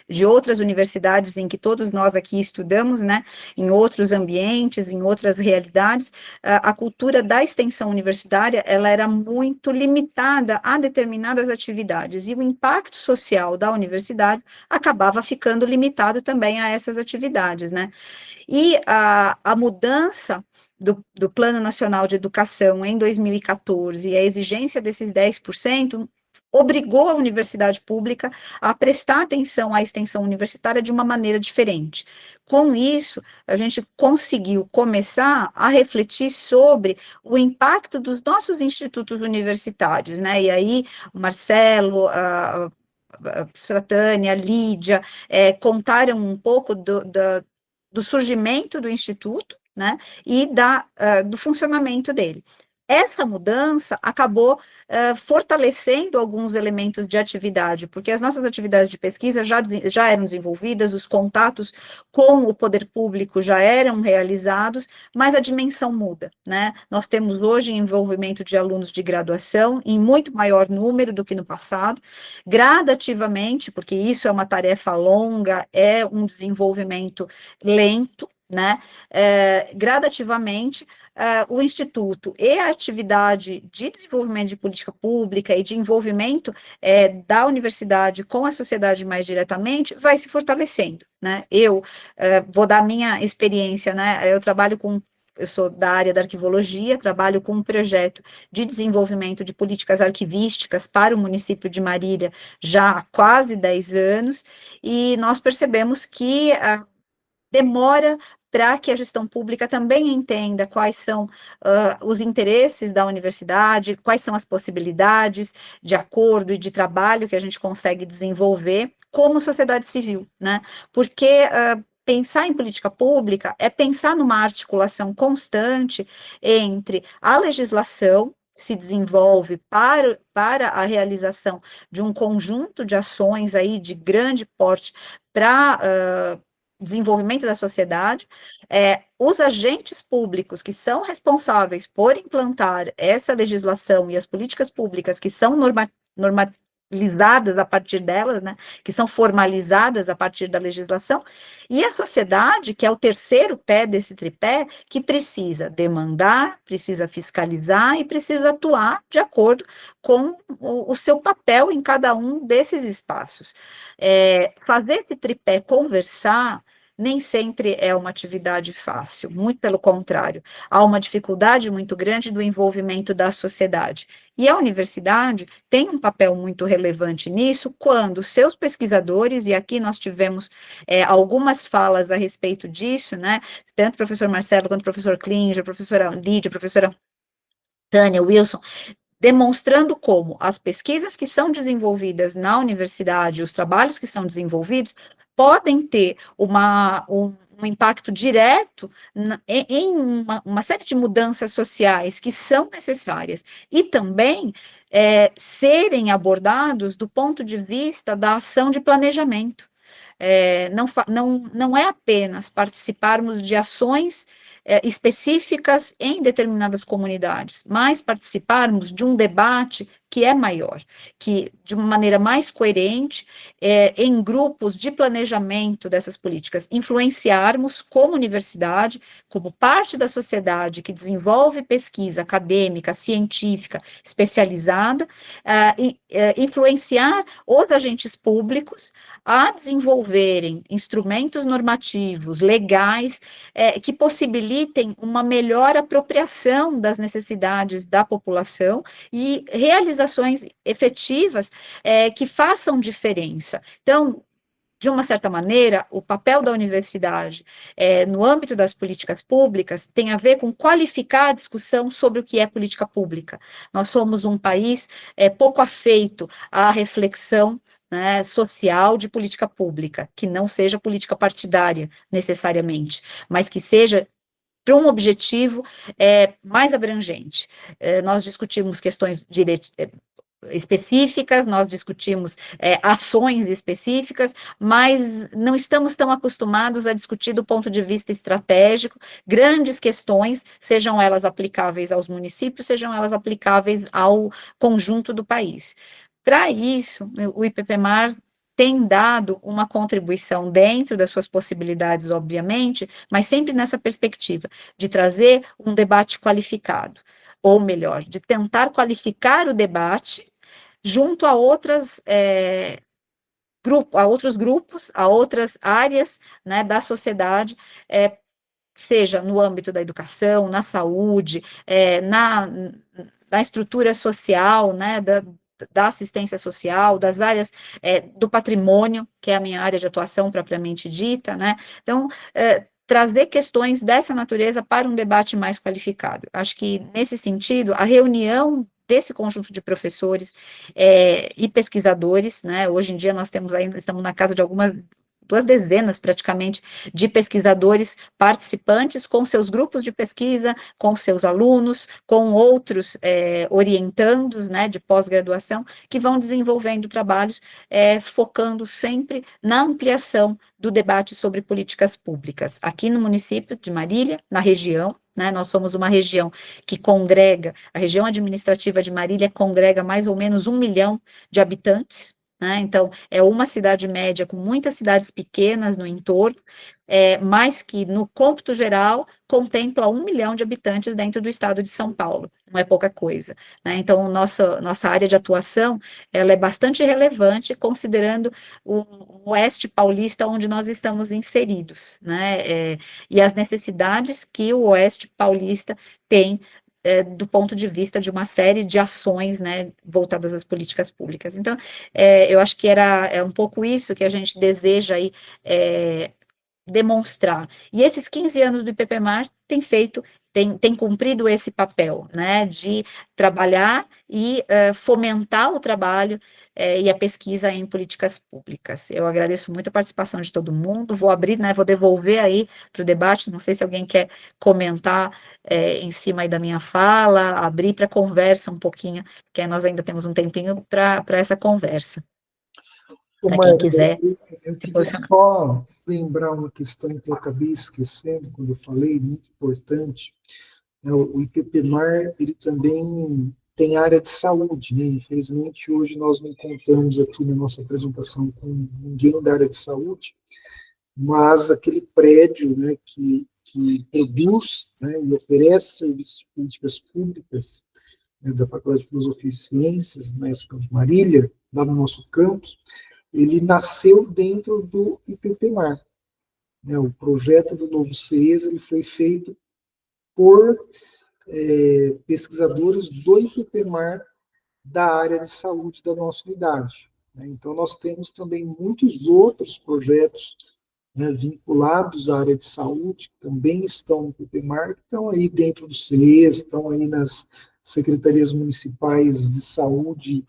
Speaker 1: de outras universidades em que todos nós aqui estudamos, né, em outros ambientes, em outras realidades, a cultura da extensão universitária, ela era muito limitada a determinadas atividades, e o impacto social da universidade acabava ficando limitado também a essas atividades, né. E a mudança do Plano Nacional de Educação em 2014 e a exigência desses 10% obrigou a universidade pública a prestar atenção à extensão universitária de uma maneira diferente. Com isso, a gente conseguiu começar a refletir sobre o impacto dos nossos institutos universitários, né? E aí, o Marcelo, a professora Tânia, a Lídia, contaram um pouco do surgimento do Instituto, né, e do funcionamento dele. Essa mudança acabou fortalecendo alguns elementos de atividade, porque as nossas atividades de pesquisa já eram desenvolvidas, os contatos com o poder público já eram realizados, mas a dimensão muda, né? Nós temos hoje envolvimento de alunos de graduação em muito maior número do que no passado, gradativamente, porque isso é uma tarefa longa, é um desenvolvimento lento, né? Gradativamente, o Instituto e a atividade de desenvolvimento de política pública e de envolvimento da universidade com a sociedade mais diretamente vai se fortalecendo, né? Eu vou dar a minha experiência, né? Eu sou da área da arquivologia, trabalho com um projeto de desenvolvimento de políticas arquivísticas para o município de Marília já há quase 10 anos, e nós percebemos que demora para que a gestão pública também entenda quais são os interesses da universidade, quais são as possibilidades de acordo e de trabalho que a gente consegue desenvolver como sociedade civil, né? Porque pensar em política pública é pensar numa articulação constante entre a legislação que se desenvolve para a realização de um conjunto de ações aí de grande porte para desenvolvimento da sociedade, os agentes públicos que são responsáveis por implantar essa legislação e as políticas públicas que são normalizadas a partir delas, né, que são formalizadas a partir da legislação, e a sociedade, que é o terceiro pé desse tripé, que precisa demandar, precisa fiscalizar e precisa atuar de acordo com o seu papel em cada um desses espaços. Fazer esse tripé conversar nem sempre é uma atividade fácil, muito pelo contrário, há uma dificuldade muito grande do envolvimento da sociedade. E a universidade tem um papel muito relevante nisso, quando seus pesquisadores, e aqui nós tivemos algumas falas a respeito disso, né, tanto o professor Marcelo quanto o professor Klinger, a professora Lídia, a professora Tânia, Wilson, demonstrando como as pesquisas que são desenvolvidas na universidade, os trabalhos que são desenvolvidos, podem ter um impacto direto em uma série de mudanças sociais que são necessárias, e também serem abordados do ponto de vista da ação de planejamento. Não é apenas participarmos de ações específicas em determinadas comunidades, mas participarmos de um debate que é maior, que de uma maneira mais coerente, em grupos de planejamento dessas políticas, influenciarmos como universidade, como parte da sociedade que desenvolve pesquisa acadêmica, científica, especializada, influenciar os agentes públicos a desenvolverem instrumentos normativos, legais, que possibilitem uma melhor apropriação das necessidades da população e realizações efetivas que façam diferença. Então, de uma certa maneira, o papel da universidade no âmbito das políticas públicas tem a ver com qualificar a discussão sobre o que é política pública. Nós somos um país pouco afeito à reflexão, né, social de política pública, que não seja política partidária, necessariamente, mas que seja para um objetivo mais abrangente. Nós discutimos questões específicas, nós discutimos ações específicas, mas não estamos tão acostumados a discutir do ponto de vista estratégico grandes questões, sejam elas aplicáveis aos municípios, sejam elas aplicáveis ao conjunto do país. Para isso, o IPPMAR tem dado uma contribuição dentro das suas possibilidades, obviamente, mas sempre nessa perspectiva de trazer um debate qualificado, ou melhor, de tentar qualificar o debate junto a outros grupos, a outras áreas, né, da sociedade, seja no âmbito da educação, na saúde, na estrutura social, né, da assistência social, das áreas do patrimônio, que é a minha área de atuação propriamente dita, né? Então, trazer questões dessa natureza para um debate mais qualificado. Acho que, nesse sentido, a reunião desse conjunto de professores e pesquisadores, né? Hoje em dia nós estamos na casa de duas dezenas praticamente de pesquisadores participantes com seus grupos de pesquisa, com seus alunos, com outros orientandos, né, de pós-graduação, que vão desenvolvendo trabalhos focando sempre na ampliação do debate sobre políticas públicas, aqui no município de Marília, na região, né, nós somos uma região que congrega, a região administrativa de Marília congrega mais ou menos 1 milhão de habitantes, né? Então, é uma cidade média com muitas cidades pequenas no entorno, mas que no cômputo geral contempla 1 milhão de habitantes dentro do estado de São Paulo, não é pouca coisa, né? Então, nossa área de atuação, ela é bastante relevante, considerando o oeste paulista onde nós estamos inseridos, né? E as necessidades que o oeste paulista tem do ponto de vista de uma série de ações, né, voltadas às políticas públicas. Então, eu acho que é um pouco isso que a gente deseja aí demonstrar. E esses 15 anos do IPPMAR tem cumprido esse papel, né, de trabalhar e fomentar o trabalho e a pesquisa em políticas públicas. Eu agradeço muito a participação de todo mundo, vou abrir, né, vou devolver aí para o debate, não sei se alguém quer comentar em cima aí da minha fala, abrir para conversa um pouquinho, porque nós ainda temos um tempinho para essa conversa. Para quem quiser
Speaker 2: eu queria só lembrar uma questão que eu acabei esquecendo quando eu falei, muito importante. O IPPMAR, ele também tem área de saúde, né? Infelizmente, hoje nós não contamos aqui na nossa apresentação com ninguém da área de saúde, mas aquele prédio, né, que produz, né, e oferece serviços de políticas públicas, né, da Faculdade de Filosofia e Ciências, Maestro Campos Marília, lá no nosso campus, ele nasceu dentro do IPPMAR. Né, o projeto do novo CES ele foi feito por pesquisadores do IPPMAR da área de saúde da nossa unidade. Né. Então, nós temos também muitos outros projetos, né, vinculados à área de saúde, que também estão no IPPMAR, que estão aí dentro do CES, estão aí nas secretarias municipais de saúde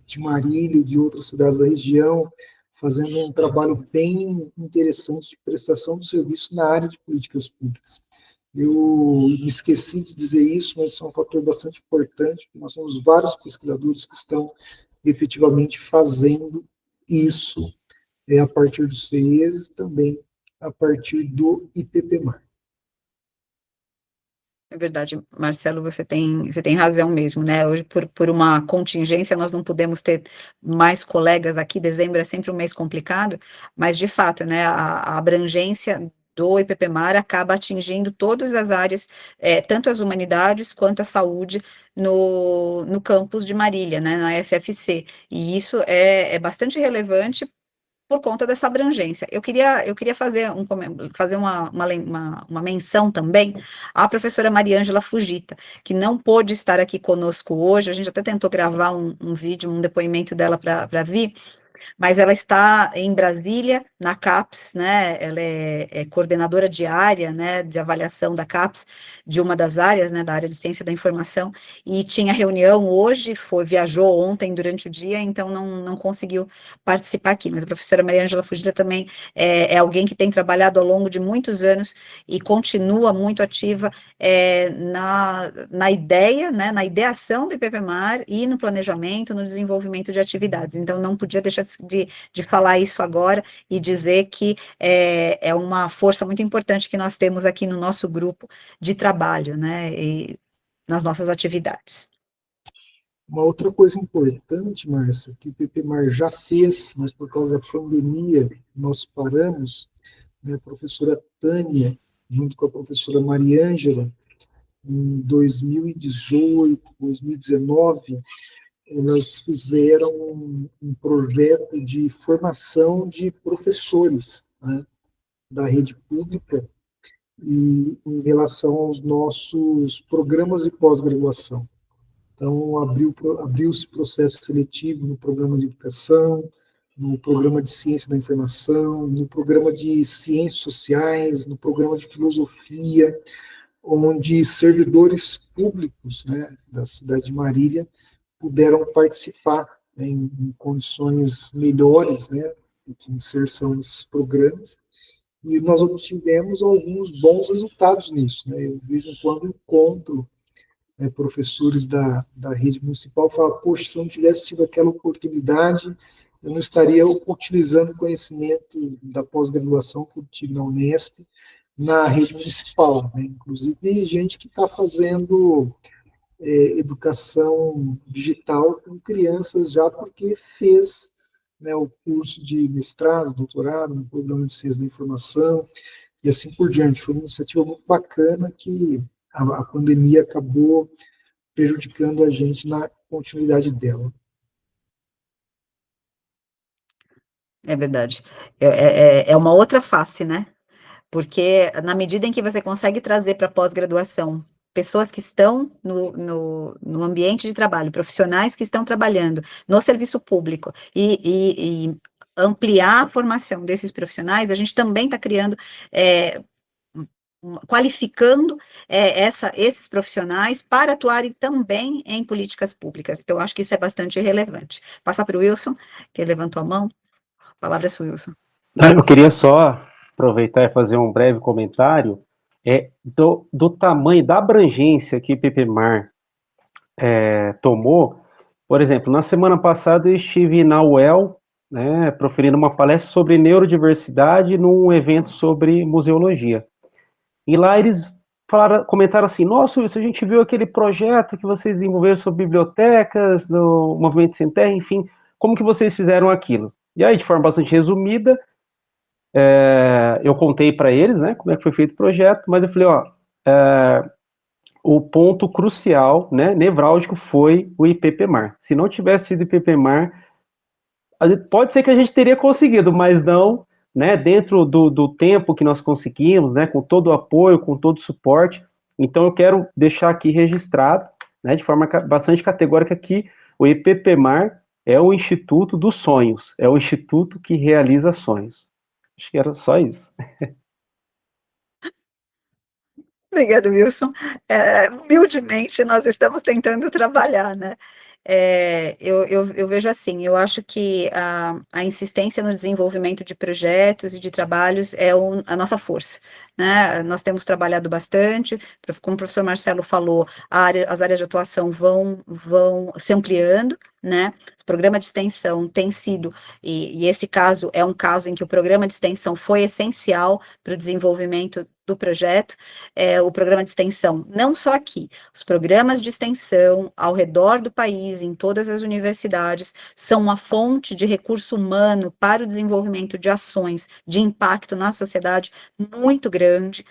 Speaker 2: de Marília e de outras cidades da região, fazendo um trabalho bem interessante de prestação de serviço na área de políticas públicas. Eu me esqueci de dizer isso, mas isso é um fator bastante importante, porque nós temos vários pesquisadores que estão efetivamente fazendo isso a partir do CES e também a partir do IPPMAR.
Speaker 1: É verdade, Marcelo, você tem razão mesmo, né? Hoje, por uma contingência, nós não podemos ter mais colegas aqui, dezembro é sempre um mês complicado, mas, de fato, né, a abrangência do IPPMAR acaba atingindo todas as áreas, tanto as humanidades quanto a saúde, no campus de Marília, né, na FFC, e isso é bastante relevante por conta dessa abrangência. Eu queria fazer uma menção também à professora Mariângela Fujita, que não pôde estar aqui conosco hoje, a gente até tentou gravar um vídeo, um depoimento dela para vir, mas ela está em Brasília, na CAPES, né, ela é coordenadora diária, né, de avaliação da CAPES, de uma das áreas, né, da área de ciência da informação, e tinha reunião hoje, viajou ontem durante o dia, então não conseguiu participar aqui, mas a professora Maria Ângela Fugita também é alguém que tem trabalhado ao longo de muitos anos e continua muito ativa na ideia, né, na ideação do IPPMAR e no planejamento, no desenvolvimento de atividades. Então, não podia deixar de falar isso agora e dizer que é uma força muito importante que nós temos aqui no nosso grupo de trabalho, né, e nas nossas atividades.
Speaker 2: Uma outra coisa importante, Márcia, que o IPPMAR já fez, mas por causa da pandemia nós paramos, né, a professora Tânia, junto com a professora Maria Ângela, em 2018, 2019, elas fizeram um projeto de formação de professores, né, da rede pública e em relação aos nossos programas de pós-graduação. Então, abriu-se processo seletivo no programa de educação, no programa de ciência da informação, no programa de ciências sociais, no programa de filosofia, onde servidores públicos, né, da cidade de Marília puderam participar, né, em condições melhores, né, de inserção nesses programas, e nós obtivemos alguns bons resultados nisso, né. Eu, de vez em quando, encontro professores da rede municipal falam: poxa, se eu não tivesse tido aquela oportunidade, eu não estaria utilizando o conhecimento da pós-graduação que eu tive na Unesp, na rede municipal, né? Inclusive gente que está fazendo educação digital com crianças já porque fez, né, o curso de mestrado, doutorado no programa de ciência da informação e assim por diante. Foi uma iniciativa muito bacana que a pandemia acabou prejudicando a gente na continuidade dela.
Speaker 1: É verdade. É uma outra face, né? Porque na medida em que você consegue trazer para a pós-graduação pessoas que estão no ambiente de trabalho, profissionais que estão trabalhando no serviço público e ampliar a formação desses profissionais, a gente também está criando, qualificando esses profissionais para atuarem também em políticas públicas. Então, acho que isso é bastante relevante. Passar para o Wilson, que levantou a mão. A palavra é sua, Wilson.
Speaker 6: Eu queria só aproveitar e fazer um breve comentário do tamanho, da abrangência que o IPPMAR tomou. Por exemplo, na semana passada eu estive na UEL, né, proferindo uma palestra sobre neurodiversidade num evento sobre museologia. E lá eles comentaram assim: nossa, Wilson, a gente viu aquele projeto que vocês desenvolveram sobre bibliotecas, no Movimento Sem Terra, enfim, como que vocês fizeram aquilo? E aí, de forma bastante resumida, eu contei para eles, né, como é que foi feito o projeto, mas eu falei, o ponto crucial, né, nevrálgico, foi o IPPMAR. Se não tivesse sido o IPPMAR, pode ser que a gente teria conseguido, mas não, né, dentro do tempo que nós conseguimos, né, com todo o apoio, com todo o suporte. Então, eu quero deixar aqui registrado, né, de forma bastante categórica, que o IPPMAR é o Instituto dos Sonhos, é o instituto que realiza sonhos. Acho que era só isso.
Speaker 1: Obrigada, Wilson. Humildemente, nós estamos tentando trabalhar, né? Eu vejo assim, eu acho que a insistência no desenvolvimento de projetos e de trabalhos é a nossa força, né? Nós temos trabalhado bastante, como o professor Marcelo falou, as áreas de atuação vão se ampliando, né? O programa de extensão tem sido, e esse caso é um caso em que o programa de extensão foi essencial para o desenvolvimento do projeto. O programa de extensão, não só aqui, os programas de extensão ao redor do país, em todas as universidades, são uma fonte de recurso humano para o desenvolvimento de ações de impacto na sociedade muito grande.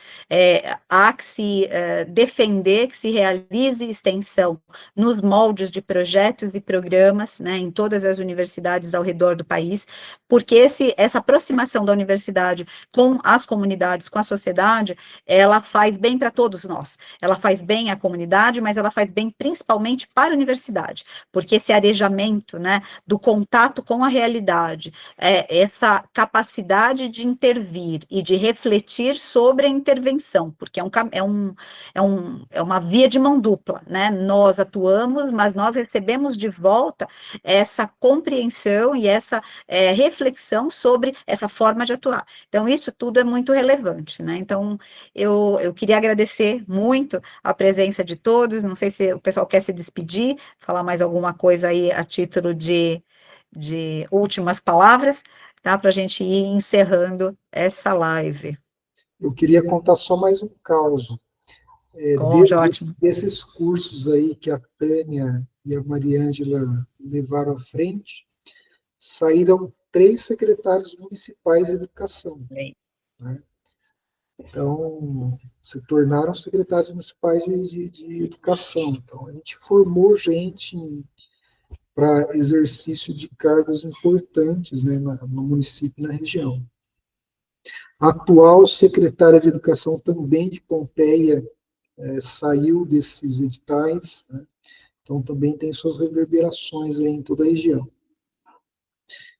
Speaker 1: Há que se defender que se realize extensão nos moldes de projetos e programas programas, né, em todas as universidades ao redor do país, porque essa aproximação da universidade com as comunidades, com a sociedade, ela faz bem para todos nós. Ela faz bem à comunidade, mas ela faz bem principalmente para a universidade, porque esse arejamento, né, do contato com a realidade, essa capacidade de intervir e de refletir sobre a intervenção, porque é uma via de mão dupla, né? Nós atuamos, mas nós recebemos de volta essa compreensão e essa reflexão sobre essa forma de atuar. Então, isso tudo é muito relevante, né? Então, eu queria agradecer muito a presença de todos, não sei se o pessoal quer se despedir, falar mais alguma coisa aí a título de últimas palavras, tá? Para a gente ir encerrando essa live.
Speaker 2: Eu queria contar só mais um caso.
Speaker 1: Ótimo.
Speaker 2: Desses cursos aí que a Tânia e a Mariângela levaram à frente, saíram 3 secretários municipais de educação. Né? Então, se tornaram secretários municipais de educação. Então, a gente formou gente para exercício de cargos importantes, né, no município e na região. A atual secretária de Educação também de Pompeia saiu desses editais, né, então também tem suas reverberações aí em toda a região.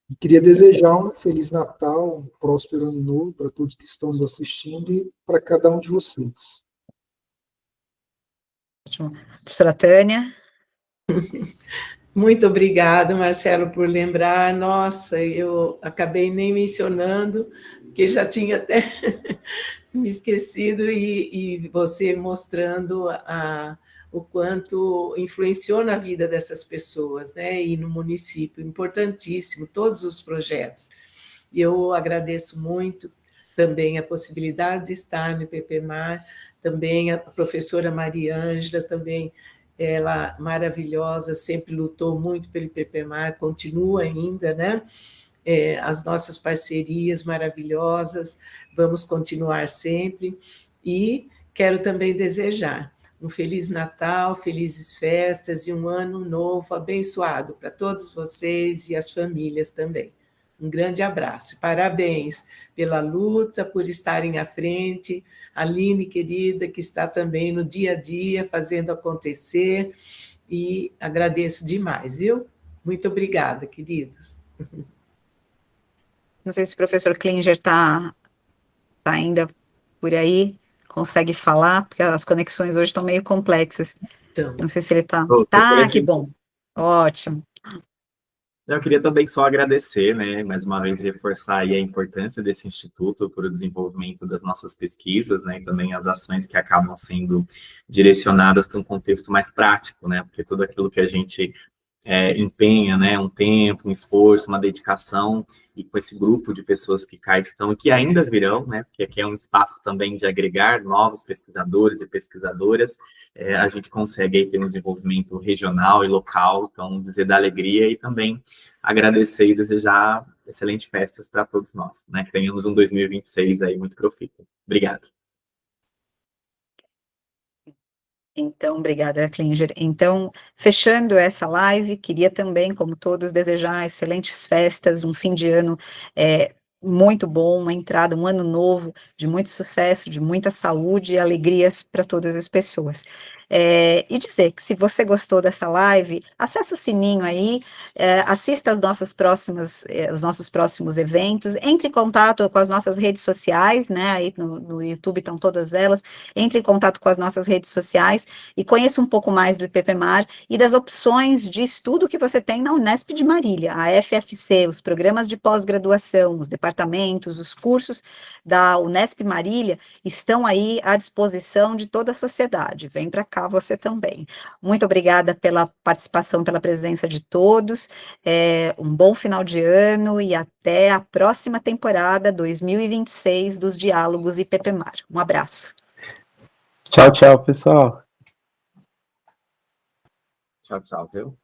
Speaker 2: E queria desejar um Feliz Natal, um próspero Ano Novo para todos que estão nos assistindo e para cada um de vocês.
Speaker 1: Ótimo. Professora Tânia.
Speaker 4: Muito obrigada, Marcelo, por lembrar. Nossa, eu acabei nem mencionando, que já tinha até me esquecido, e você mostrando o quanto influenciou na vida dessas pessoas, né? E no município, importantíssimo, todos os projetos. E eu agradeço muito também a possibilidade de estar no IPPMAR, também a professora Mariângela, também ela maravilhosa, sempre lutou muito pelo IPPMAR, continua ainda, né? As nossas parcerias maravilhosas, vamos continuar sempre, e quero também desejar um Feliz Natal, felizes festas e um ano novo abençoado para todos vocês e as famílias também. Um grande abraço, parabéns pela luta, por estarem à frente, Aline, querida, que está também no dia a dia fazendo acontecer, e agradeço demais, viu? Muito obrigada, queridos.
Speaker 1: Não sei se o professor Klinger está ainda por aí, consegue falar, porque as conexões hoje estão meio complexas.
Speaker 4: Então,
Speaker 1: não sei se ele está.
Speaker 5: Tá,
Speaker 1: que bom. Ótimo.
Speaker 5: Eu queria também só agradecer, né, mais uma vez reforçar aí a importância desse instituto para o desenvolvimento das nossas pesquisas, né, e também as ações que acabam sendo direcionadas para um contexto mais prático, né, porque tudo aquilo que a gente empenha, né, um tempo, um esforço, uma dedicação, e com esse grupo de pessoas que cá estão e que ainda virão, né, porque aqui é um espaço também de agregar novos pesquisadores e pesquisadoras, a gente consegue aí ter um desenvolvimento regional e local, então dizer da alegria e também agradecer e desejar excelentes festas para todos nós, né, que tenhamos um 2026 aí muito profícuo. Obrigado.
Speaker 1: Então, obrigada, Klinger. Então, fechando essa live, queria também, como todos, desejar excelentes festas, um fim de ano muito bom, uma entrada, um ano novo de muito sucesso, de muita saúde e alegrias para todas as pessoas. E dizer que se você gostou dessa live, acesse o sininho aí, assista os nossos próximos eventos, entre em contato com as nossas redes sociais, né? Aí no YouTube estão todas elas, entre em contato com as nossas redes sociais e conheça um pouco mais do IPPMAR e das opções de estudo que você tem na Unesp de Marília, a FFC, os programas de pós-graduação, os departamentos, os cursos da Unesp Marília estão aí à disposição de toda a sociedade. Vem para cá você também. Muito obrigada pela participação, pela presença de todos. Um bom final de ano e até a próxima temporada 2026 dos Diálogos IPPMAR. Um abraço.
Speaker 6: Tchau, tchau, pessoal.
Speaker 5: Tchau, tchau, viu?